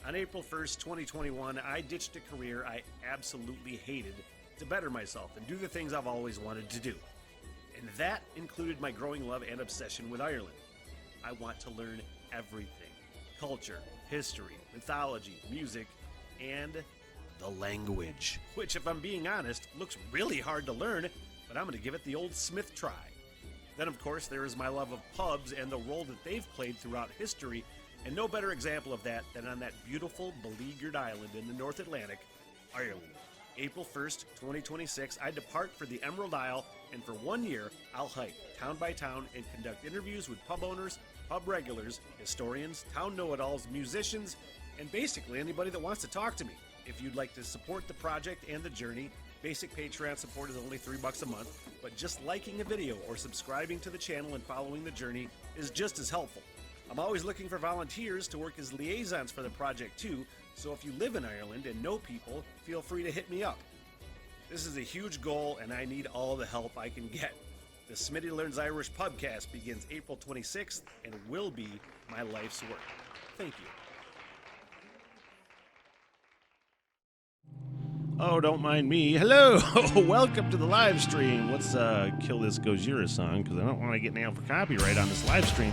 On April 1st, 2021, I ditched a career I absolutely hated to better myself and do the things I've always wanted to do. And that included my growing love and obsession with Ireland. I want to learn everything: culture, history, mythology, music, and the language. Which, if I'm being honest, looks really hard to learn, but I'm going to give it the old Smith try. Then, of course, there is my love of pubs and the role that they've played throughout history, and no better example of that than on that beautiful, beleaguered island in the North Atlantic, Ireland. April 1st, 2026, I depart for the Emerald Isle, and for 1 year, I'll hike town by town and conduct interviews with pub owners, pub regulars, historians, town know-it-alls, musicians, and basically anybody that wants to talk to me. If you'd like to support the project and the journey, basic Patreon support is only $3 a month, but just liking a video or subscribing to the channel and following the journey is just as helpful. I'm always looking for volunteers to work as liaisons for the project too, so if you live in Ireland and know people, feel free to hit me up. This is a huge goal and I need all the help I can get. The Smitty Learns Irish Pubcast begins April 26th and will be my life's work. Thank you. Oh, don't mind me. Hello! Welcome to the live stream. Let's kill this Gojira song, because I don't want to get nailed for copyright on this live stream.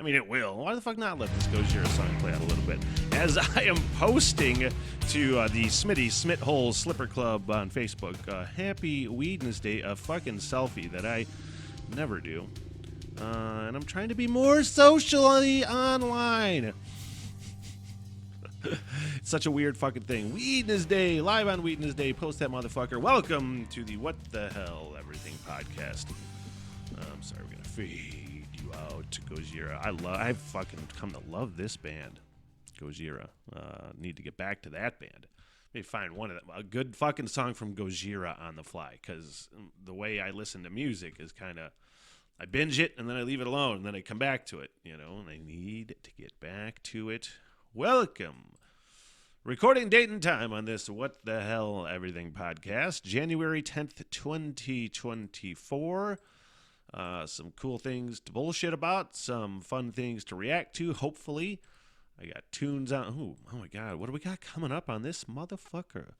I mean, it will. Why the fuck not let this Gojira song play out a little bit? As I am posting to the Smitty Smithhole Slipper Club on Facebook, Happy Wednesday, a fucking selfie that I never do. And I'm trying to be more socially online. It's such a weird fucking thing. Wednesday, live on Wednesday, post that motherfucker. Welcome to the What the Hell Everything podcast. I'm sorry, we're gonna fade you out to Gojira. I've fucking come to love this band, Gojira. Need to get back to that band. Maybe find one of them, a good fucking song from Gojira on the fly, because the way I listen to music is kind of, I binge it and then I leave it alone and then I come back to it, you know, and I need to get back to it. Welcome. Recording date and time on this What the Hell Everything podcast, January 10th, 2024. Some cool things to bullshit about, some fun things to react to, hopefully. I got tunes on. Ooh, oh my God, what do we got coming up on this motherfucker?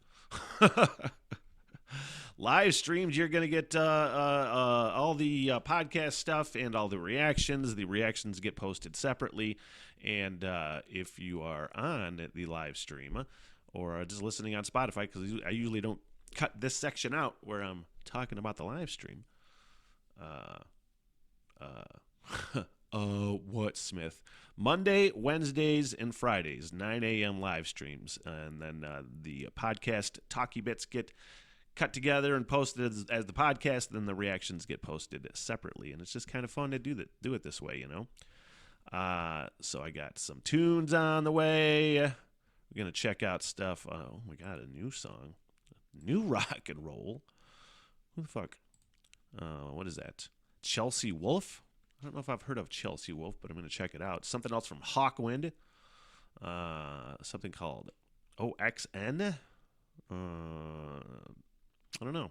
Live streams, you're going to get all the podcast stuff and all the reactions. The reactions get posted separately. And if you are on the live stream or just listening on Spotify, because I usually don't cut this section out where I'm talking about the live stream. What, Smith? Monday, Wednesdays, and Fridays, 9 a.m. live streams. And then the podcast talkie bits get cut together and posted as the podcast, then the reactions get posted separately. And it's just kind of fun to do it this way, you know? So I got some tunes on the way. We're going to check out stuff. Oh my God, a new song. New rock and roll. Who the fuck? What is that? Chelsea Wolf? I don't know if I've heard of Chelsea Wolf, but I'm going to check it out. Something else from Hawkwind. Something called OXN. I don't know.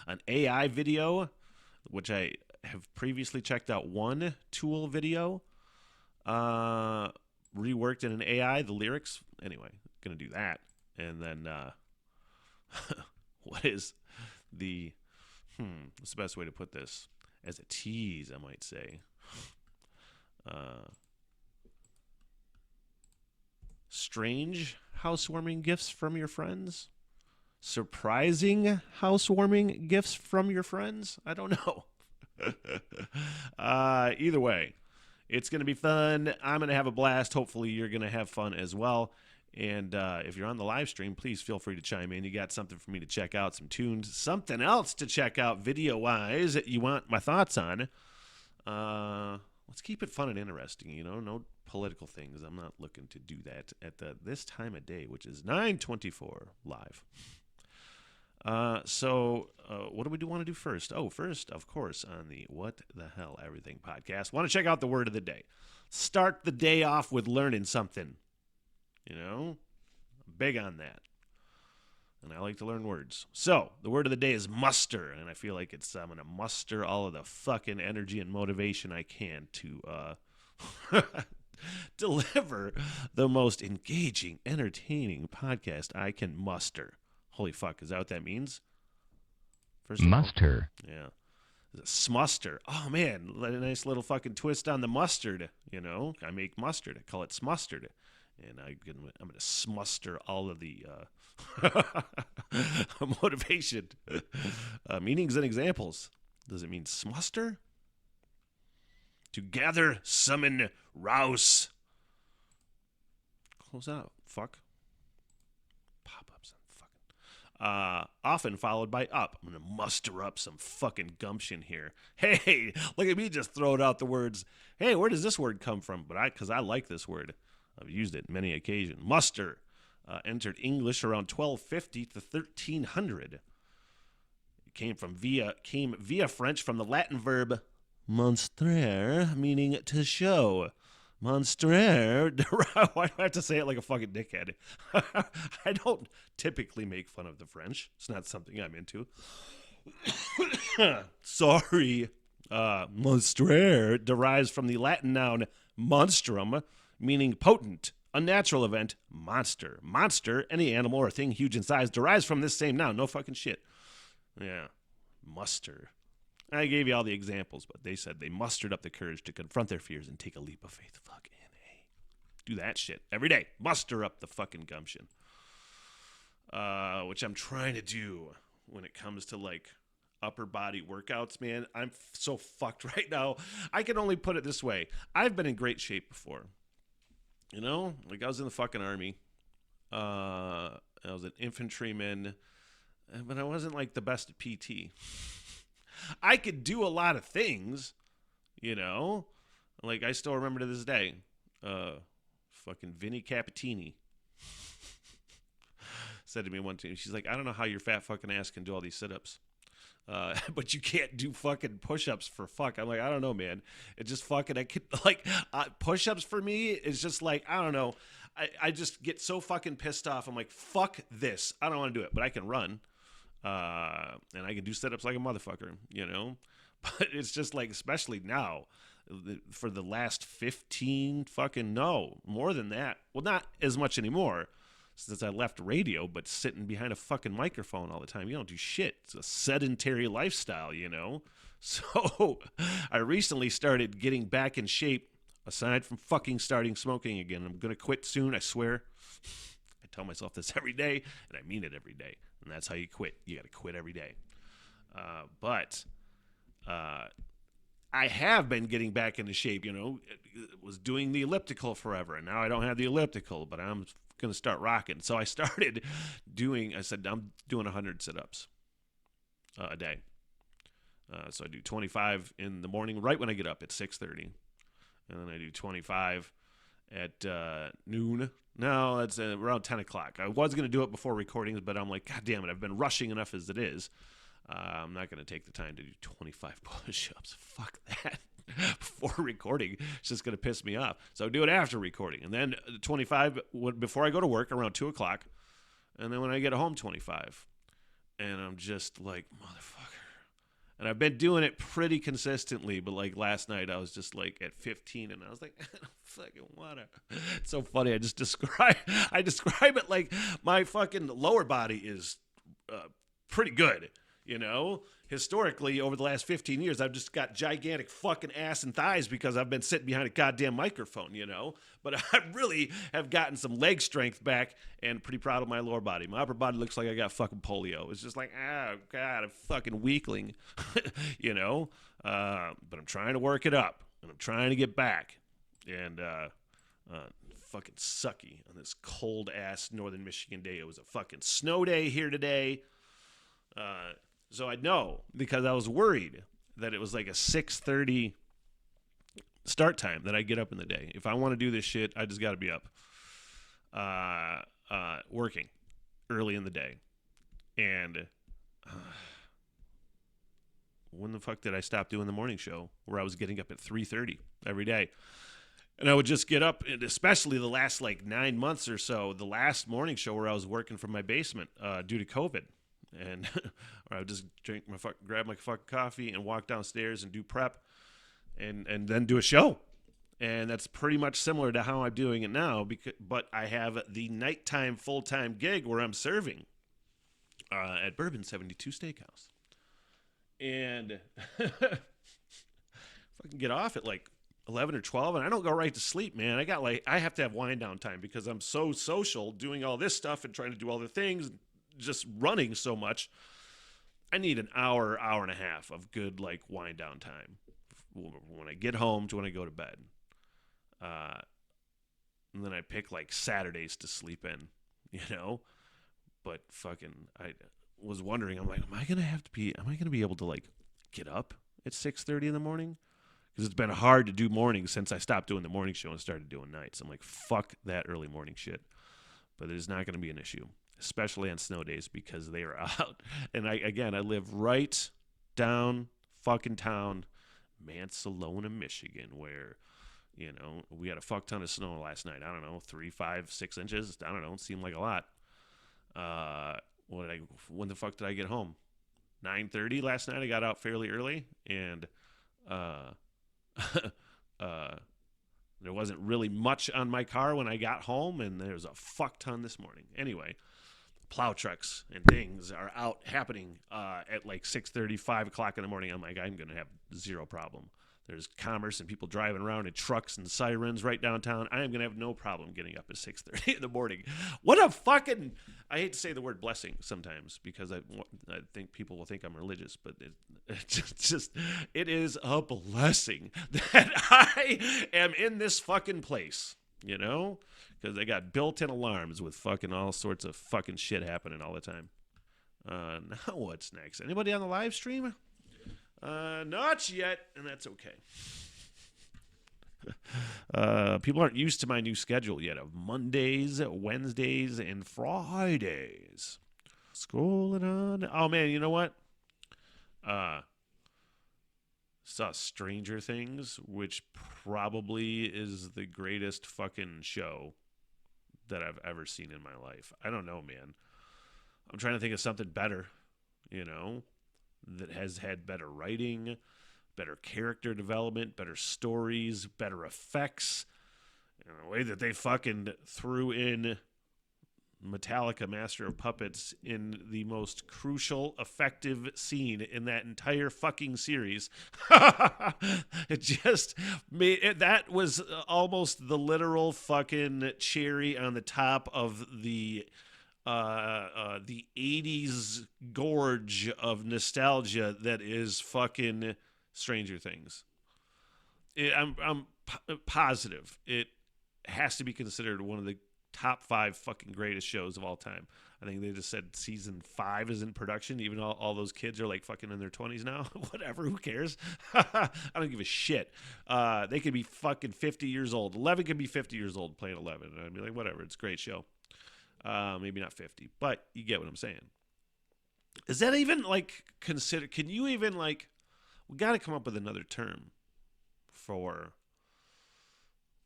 An AI video, which I have previously checked out one Tool video. Reworked in an AI, the lyrics. Anyway, going to do that. And then, what is the, what's the best way to put this? As a tease, I might say. Strange housewarming gifts from your friends? Surprising housewarming gifts from your friends? I don't know. Either way, it's going to be fun. I'm going to have a blast. Hopefully you're going to have fun as well. And if you're on the live stream, please feel free to chime in. You got something for me to check out, some tunes, something else to check out video-wise that you want my thoughts on. Let's keep it fun and interesting, you know, no political things. I'm not looking to do that at this time of day, which is 9:24 live. So what do we want to do first? Oh, first, of course, on the What the Hell Everything podcast, want to check out the word of the day. Start the day off with learning something. You know, I'm big on that. And I like to learn words. So, the word of the day is muster. And I feel like I'm going to muster all of the fucking energy and motivation I can to deliver the most engaging, entertaining podcast I can muster. Holy fuck, is that what that means? First of Muster. all, yeah. Smuster. Oh, man, a nice little fucking twist on the mustard, you know? I make mustard. I call it smustard. And I'm going to smuster all of the motivation. Meanings and examples. Does it mean smuster? To gather, summon, rouse. Close out. Fuck. Pop-ups. Fucking. Often followed by up. I'm going to muster up some fucking gumption here. Hey, look at me just throwing out the words. Hey, where does this word come from? Because I like this word. I've used it many occasions. Muster entered English around 1250 to 1300. It came via French from the Latin verb monstrer, meaning to show. Monstrer, why do I have to say it like a fucking dickhead? I don't typically make fun of the French. It's not something I'm into. Sorry. Monstrer derives from the Latin noun monstrum, meaning potent, unnatural event, monster. Monster, any animal or thing huge in size, derives from this same noun. No fucking shit. Yeah. Muster. I gave you all the examples, but they said they mustered up the courage to confront their fears and take a leap of faith. Fucking A. Do that shit every day. Muster up the fucking gumption. Which I'm trying to do when it comes to like upper body workouts, man. I'm so fucked right now. I can only put it this way. I've been in great shape before. You know, like I was in the fucking army. I was an infantryman, but I wasn't like the best at PT. I could do a lot of things, you know. Like I still remember to this day, fucking Vinnie Capitini said to me one time, she's like, I don't know how your fat fucking ass can do all these sit-ups. But you can't do fucking push-ups for fuck. I'm like, I don't know, man. It's just fucking, I could, like, push-ups for me is just like, I don't know. I just get so fucking pissed off. I'm like, fuck this. I don't want to do it, but I can run. And I can do sit-ups like a motherfucker, you know? But it's just like, especially now, for the last 15 fucking, no, more than that. Well, not as much anymore, since I left radio, but sitting behind a fucking microphone all the time, you don't do shit. It's a sedentary lifestyle, you know? So I recently started getting back in shape, aside from fucking starting smoking again. I'm going to quit soon, I swear. I tell myself this every day, and I mean it every day. And that's how you quit. You got to quit every day. But I have been getting back into shape, you know. Was doing the elliptical forever, and now I don't have the elliptical, but I'm going to start rocking. So I started I said, I'm doing 100 sit-ups a day. So I do 25 in the morning, right when I get up at 6:30. And then I do 25 at noon. No, that's around 10 o'clock. I was going to do it before recordings, but I'm like, God damn it, I've been rushing enough as it is. I'm not going to take the time to do 25 push-ups. Fuck that. Before recording, it's just going to piss me off. So I do it after recording. And then 25 before I go to work around 2 o'clock. And then when I get home, 25. And I'm just like, motherfucker. And I've been doing it pretty consistently, but like last night I was just like at 15 and I was like, I don't fucking wanna. It's so funny. I describe it like my fucking lower body is pretty good, you know? Historically, over the last 15 years, I've just got gigantic fucking ass and thighs because I've been sitting behind a goddamn microphone, you know? But I really have gotten some leg strength back and pretty proud of my lower body. My upper body looks like I got fucking polio. It's just like, oh, God, a fucking weakling, you know? But I'm trying to work it up, and I'm trying to get back. And fucking sucky on this cold-ass northern Michigan day. It was a fucking snow day here today. So I know because I was worried that it was like a 6:30 start time that I get up in the day. If I want to do this shit, I just got to be up working early in the day. And when the fuck did I stop doing the morning show where I was getting up at 3:30 every day? And I would just get up, and especially the last like 9 months or so, the last morning show where I was working from my basement due to COVID. And or I would just grab my fucking coffee and walk downstairs and do prep and then do a show. And that's pretty much similar to how I'm doing it now. But I have the nighttime full-time gig where I'm serving at Bourbon 72 Steakhouse. And fucking get off at like 11 or 12, and I don't go right to sleep, man. I have to have wind down time because I'm so social doing all this stuff and trying to do all the things, just running so much. I need an hour and a half of good like wind down time when I get home to when I go to bed. And then I pick like Saturdays to sleep in, But fucking, I was wondering, I'm like, am I gonna be able to like get up at 6:30 in the morning? Because it's been hard to do mornings since I stopped doing the morning show and started doing nights. I'm like, fuck that early morning shit. But it is not going to be an issue, especially on snow days because they are out. And I live right down fucking town, Mansalona, Michigan, where, we had a fuck ton of snow last night. I don't know, 3, 5, 6 inches. I don't know. It seemed like a lot. When the fuck did I get home? 9:30 last night. I got out fairly early, and there wasn't really much on my car when I got home, and there's a fuck ton this morning. Anyway, plow trucks and things are out happening at like 6:30, 5 o'clock in the morning. I'm like, I'm going to have zero problem. There's commerce and people driving around in trucks and sirens right downtown. I am going to have no problem getting up at 6:30 in the morning. What a fucking... I hate to say the word blessing sometimes because I think people will think I'm religious, but it is a blessing that I am in this fucking place, Because they got built-in alarms with fucking all sorts of fucking shit happening all the time. Now what's next? Anybody on the live stream? Not yet, and that's okay. People aren't used to my new schedule yet of Mondays, Wednesdays, and Fridays. Scrolling on. Oh, man, you know what? Saw Stranger Things, which probably is the greatest fucking show that I've ever seen in my life. I don't know, man. I'm trying to think of something better, that has had better writing, better character development, better stories, better effects. The way that they fucking threw in Metallica, Master of Puppets, in the most crucial, effective scene in that entire fucking series. It just made that was almost the literal fucking cherry on the top of the 80s gorge of nostalgia that is fucking Stranger Things. I'm positive it has to be considered one of the top 5 fucking greatest shows of all time. I think they just said season 5 is in production, even though all those kids are like fucking in their 20s now. Whatever, who cares? I don't give a shit. They could be fucking 50 years old. 11 could be 50 years old playing 11. And I'd be like, whatever, it's a great show. Maybe not 50, but you get what I'm saying. Is that even like considered? Can you even like? We got to come up with another term for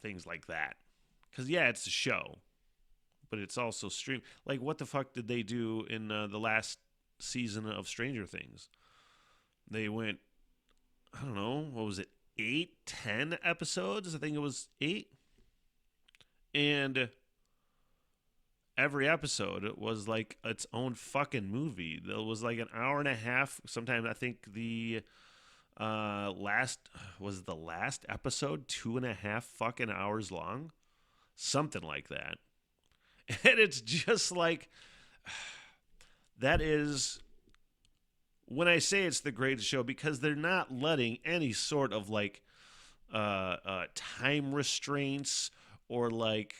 things like that, because yeah, it's a show, but it's also stream. Like, what the fuck did they do in the last season of Stranger Things? They went, I don't know, what was it, 8, 10 episodes? I think it was 8, and every episode was like its own fucking movie. There was like an hour and a half. Sometimes I think the last episode 2.5 fucking hours long, something like that. And it's just like, that is, when I say it's the greatest show, because they're not letting any sort of like time restraints or like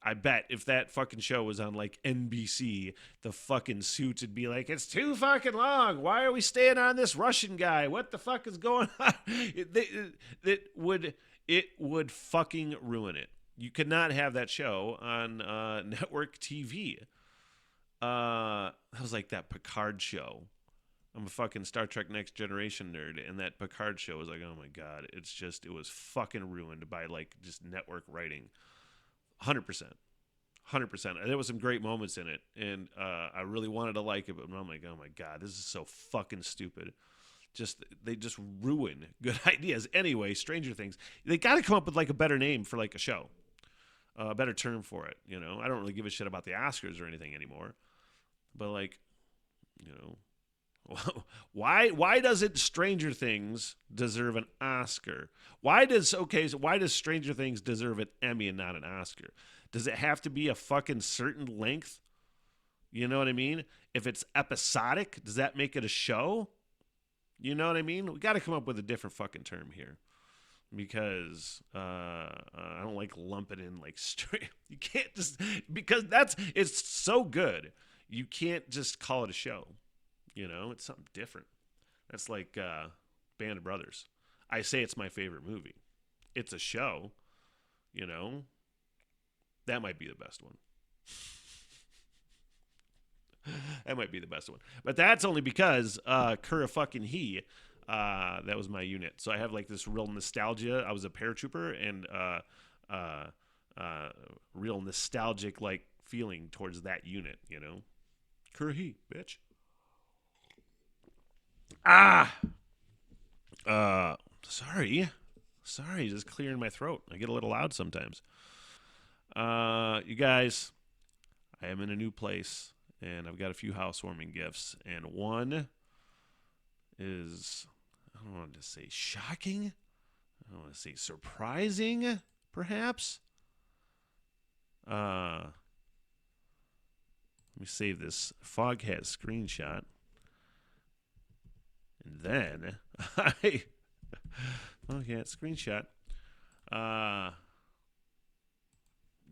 I bet if that fucking show was on like NBC, the fucking suits would be like, it's too fucking long. Why are we staying on this Russian guy? What the fuck is going on? It would fucking ruin it. You could not have that show on network TV. That was like that Picard show. I'm a fucking Star Trek Next Generation nerd, and that Picard show was like, oh my god, it was fucking ruined by like just network writing. 100%. There was some great moments in it, and I really wanted to like it, but I'm like, oh my god, this is so fucking stupid. they just ruin good ideas. Anyway, Stranger Things. They got to come up with like a better name for like a show, a better term for it. You know, I don't really give a shit about the Oscars or anything anymore, but like, you know, why doesn't Stranger Things deserve an Oscar? Why does Stranger Things deserve an Emmy and not an Oscar? Does it have to be a fucking certain length? You know what I mean? If it's episodic, does that make it a show? You know what I mean? We got to come up with a different fucking term here, because I don't like lumping in like straight. You can't just, because it's so good. You can't just call it a show. You know, it's something different. That's like Band of Brothers. I say it's my favorite movie. It's a show. You know, that might be the best one. That might be the best one. But that's only because Cura fucking he, that was my unit. So I have like this real nostalgia. I was a paratrooper, and real nostalgic like feeling towards that unit, you know. Cura he, bitch. Sorry, just clearing my throat. I get a little loud sometimes. You guys, I am in a new place. And I've got a few housewarming gifts. And one is, I don't want to say shocking. I don't want to say surprising, perhaps. Let me save this Foghat screenshot. And then, Foghat screenshot.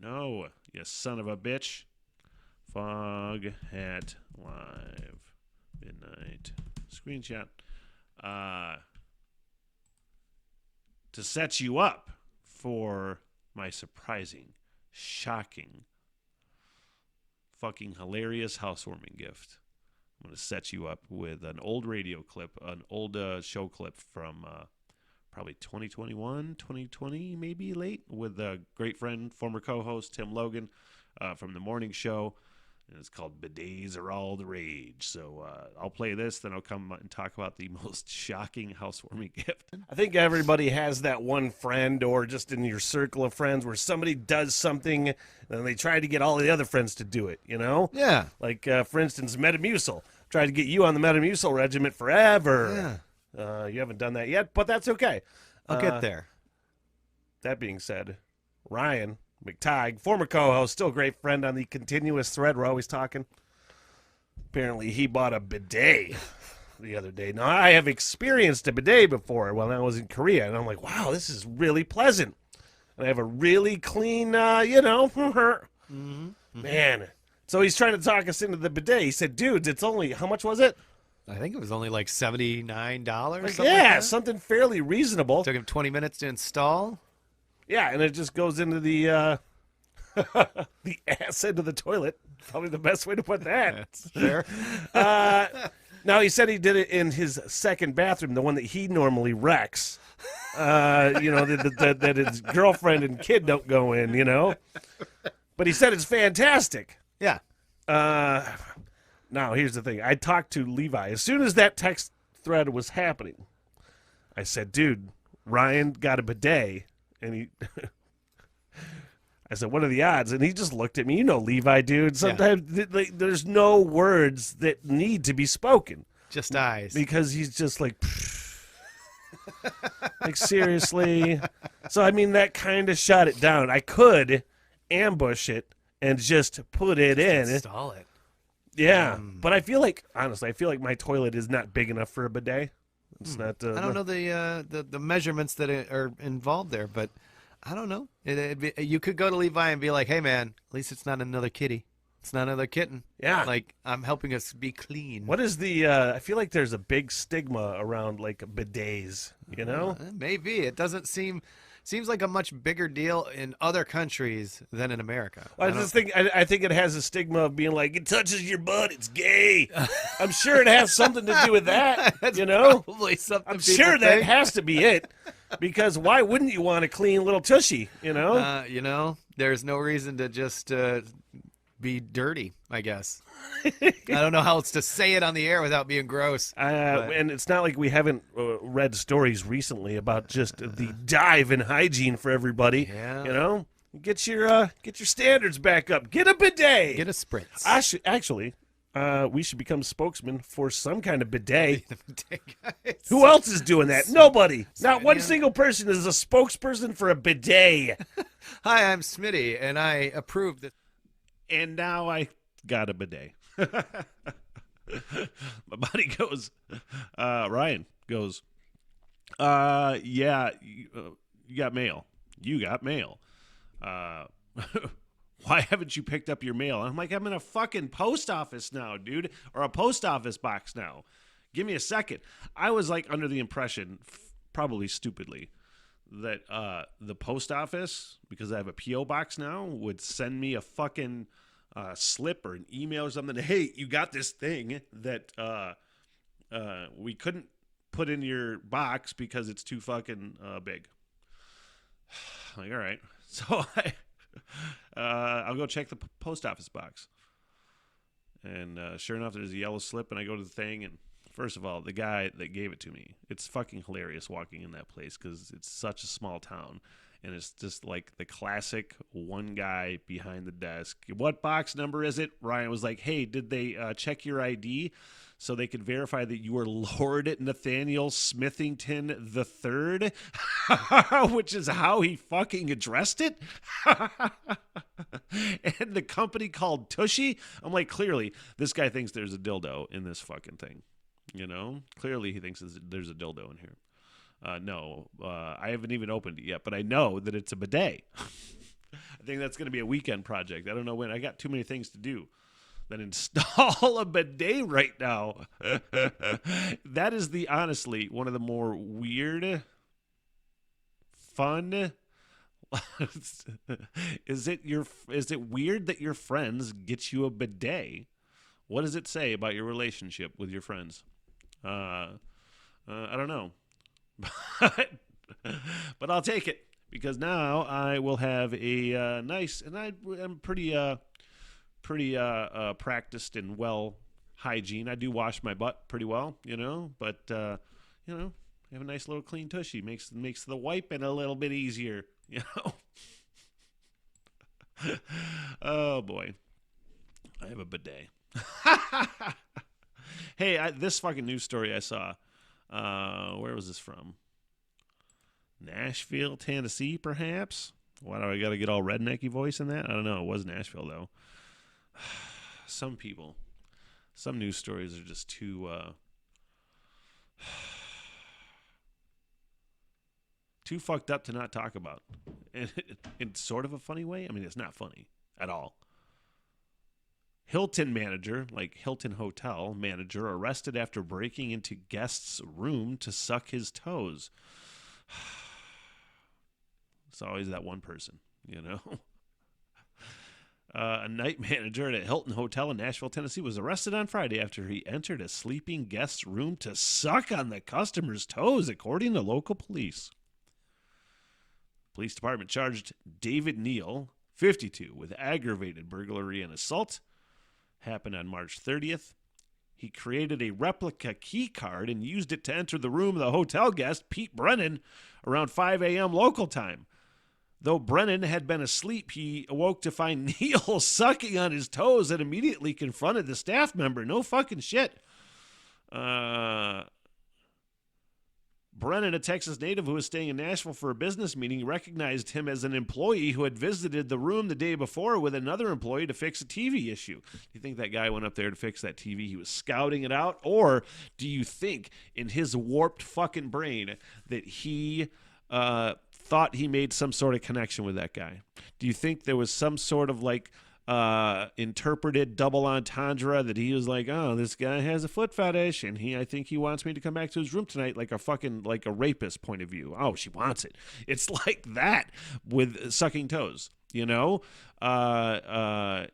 No, you son of a bitch. Foghat Live Midnight screenshot. To set you up for my surprising, shocking, fucking hilarious housewarming gift. I'm going to set you up with an old radio clip, an old show clip from probably 2021, 2020, maybe late, with a great friend, former co-host Tim Logan from the morning show. And it's called Bidets Are All the Rage. So I'll play this, then I'll come and talk about the most shocking housewarming gift. I think everybody has that one friend, or just in your circle of friends, where somebody does something and then they try to get all the other friends to do it, you know? Yeah. Like, for instance, Metamucil. Tried to get you on the Metamucil regimen forever. Yeah. You haven't done that yet, but that's okay. I'll get there. That being said, Ryan McTighe, former co-host, still a great friend on the continuous thread. We're always talking. Apparently, he bought a bidet the other day. Now, I have experienced a bidet before when I was in Korea, and I'm like, wow, this is really pleasant. And I have a really clean, man. So he's trying to talk us into the bidet. He said, dudes, it's only, how much was it? I think it was only like $79. Something fairly reasonable. Took him 20 minutes to install. Yeah, and it just goes into the the ass end of the toilet. Probably the best way to put that. That's fair. Now, he said he did it in his second bathroom, the one that he normally wrecks. That his girlfriend and kid don't go in, you know. But he said it's fantastic. Yeah. Now, here's the thing. I talked to Levi. As soon as that text thread was happening, I said, dude, Ryan got a bidet. And I said, what are the odds? And he just looked at me. You know Levi, dude. Sometimes there's no words that need to be spoken. Just eyes. Because he's just like, like, seriously? So, I mean, that kind of shot it down. I could ambush it and just put it in. Install it. Yeah. But I feel like, honestly, my toilet is not big enough for a bidet. It's not. I don't know the measurements that are involved there, but I don't know. You could go to Levi and be like, "Hey, man, at least it's not another kitty. It's not another kitten. Yeah, like I'm helping us be clean." What is the? I feel like there's a big stigma around like bidets. You know, maybe it doesn't seems like a much bigger deal in other countries than in America. I think it has a stigma of being like, it touches your butt, it's gay. I'm sure it has something to do with that. That's you know, probably something. I'm sure that has to be it. Because why wouldn't you want a clean little tushy? You know. There's no reason to just be dirty, I guess. I don't know how else to say it on the air without being gross. And it's not like we haven't read stories recently about just the dive in hygiene for everybody. Yeah. You know, get your standards back up. Get a bidet. Get a spritz. Actually, we should become spokesman for some kind of bidet. Guys. Who else is doing that? Nobody. Not one Smitty. single person is a spokesperson for a bidet. Hi, I'm Smitty, and I approve that. And now I got a bidet. My buddy goes, Ryan goes, yeah, you got mail. You got mail. Why haven't you picked up your mail? I'm like, I'm in a fucking post office now, dude, or a post office box now. Give me a second. I was like under the impression, probably stupidly, that the post office, because I have a P.O. box now, would send me a fucking slip or an email or something. Hey, you got this thing that we couldn't put in your box because it's too fucking big. Like, all right. So I'll go check the post office box. And sure enough, there's a yellow slip, and I go to the thing, and first of all, the guy that gave it to me, it's fucking hilarious walking in that place because it's such a small town. And it's just like the classic one guy behind the desk. What box number is it? Ryan was like, hey, did they check your ID so they could verify that you were Lord Nathaniel Smithington III? Which is how he fucking addressed it. And the company called Tushy. I'm like, clearly, this guy thinks there's a dildo in this fucking thing. You know? Clearly he thinks there's a dildo in here. No, I haven't even opened it yet, but I know that it's a bidet. I think that's going to be a weekend project. I don't know when. I got too many things to do than install a bidet right now. That is honestly one of the more weird, fun. Is it weird that your friends get you a bidet? What does it say about your relationship with your friends? I don't know. But I'll take it because now I will have a nice, and I'm pretty practiced in well hygiene. I do wash my butt pretty well, you know, but I have a nice little clean tushy. Makes the wiping a little bit easier, you know. Oh boy, I have a bidet. Hey, this fucking news story I saw. Where was this from? Nashville, Tennessee, perhaps? Why do I got to get all rednecky voice in that? I don't know. It was Nashville, though. Some news stories are just too fucked up to not talk about. And in sort of a funny way. I mean, it's not funny at all. Hilton manager, like Hilton Hotel manager, arrested after breaking into guest's room to suck his toes. It's always that one person, you know. A night manager at a Hilton Hotel in Nashville, Tennessee, was arrested on Friday after he entered a sleeping guest's room to suck on the customer's toes, according to local police. Police department charged David Neal, 52, with aggravated burglary and assault. Happened on March 30th. He created a replica key card and used it to enter the room of the hotel guest, Pete Brennan, around 5 a.m. local time. Though Brennan had been asleep, he awoke to find Neal sucking on his toes and immediately confronted the staff member. No fucking shit. Brennan, a Texas native who was staying in Nashville for a business meeting, recognized him as an employee who had visited the room the day before with another employee to fix a TV issue. Do you think that guy went up there to fix that TV? He was scouting it out? Or do you think in his warped fucking brain that he thought he made some sort of connection with that guy? Do you think there was some sort of like interpreted double entendre that he was like, oh, this guy has a foot fetish and I think he wants me to come back to his room tonight, like a rapist point of view. Oh, she wants it. It's like that with sucking toes, you know? Neal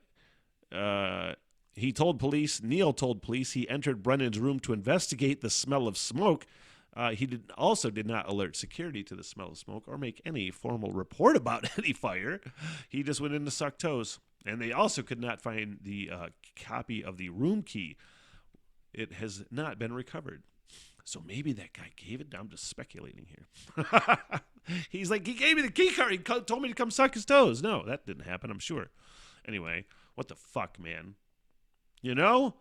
told police he entered Brennan's room to investigate the smell of smoke Also did not alert security to the smell of smoke or make any formal report about any fire. He just went in to suck toes. And they also could not find the copy of the room key. It has not been recovered. So maybe that guy gave it. I'm just speculating here. He's like, he gave me the key card. He told me to come suck his toes. No, that didn't happen, I'm sure. Anyway, what the fuck, man? You know,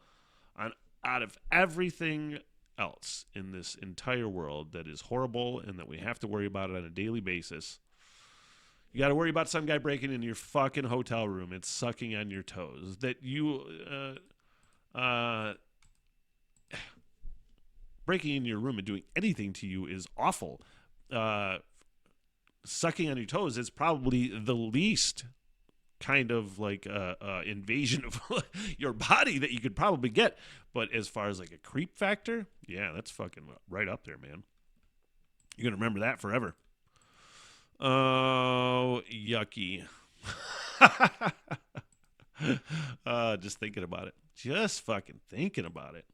out of everything else in this entire world that is horrible and that we have to worry about it on a daily basis, you got to worry about some guy breaking into your fucking hotel room and sucking on your toes. That you, breaking into your room and doing anything to you is awful. Sucking on your toes is probably the least kind of like invasion of your body that you could probably get. But as far as like a creep factor, yeah, that's fucking right up there, man. You're going to remember that forever. Oh, yucky. Just thinking about it. Just fucking thinking about it.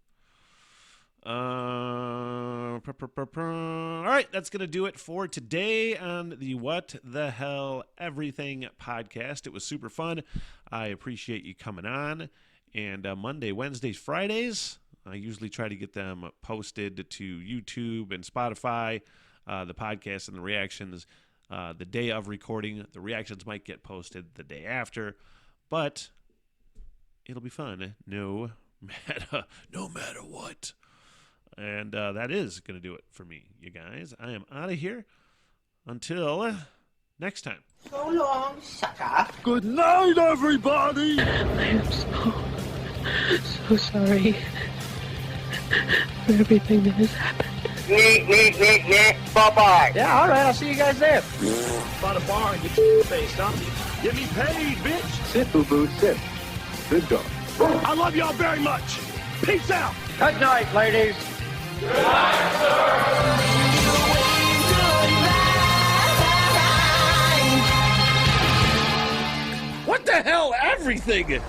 All right, that's going to do it for today on the What the Hell Everything podcast. It was super fun. I appreciate you coming on. And Monday, Wednesdays, Fridays, I usually try to get them posted to YouTube and Spotify, the podcast and the reactions the day of recording. The reactions might get posted the day after, but it'll be fun no matter what. And that is going to do it for me, you guys. I am out of here until next time. So long, sucker. Good night, everybody! I am so sorry for everything that has happened. Bye-bye. Yeah, all right, I'll see you guys there. By the bar and get face, huh? Get me paid, bitch! Sit, boo-boo, sit. Good dog. I love y'all very much. Peace out! Good night, ladies. What the hell, everything?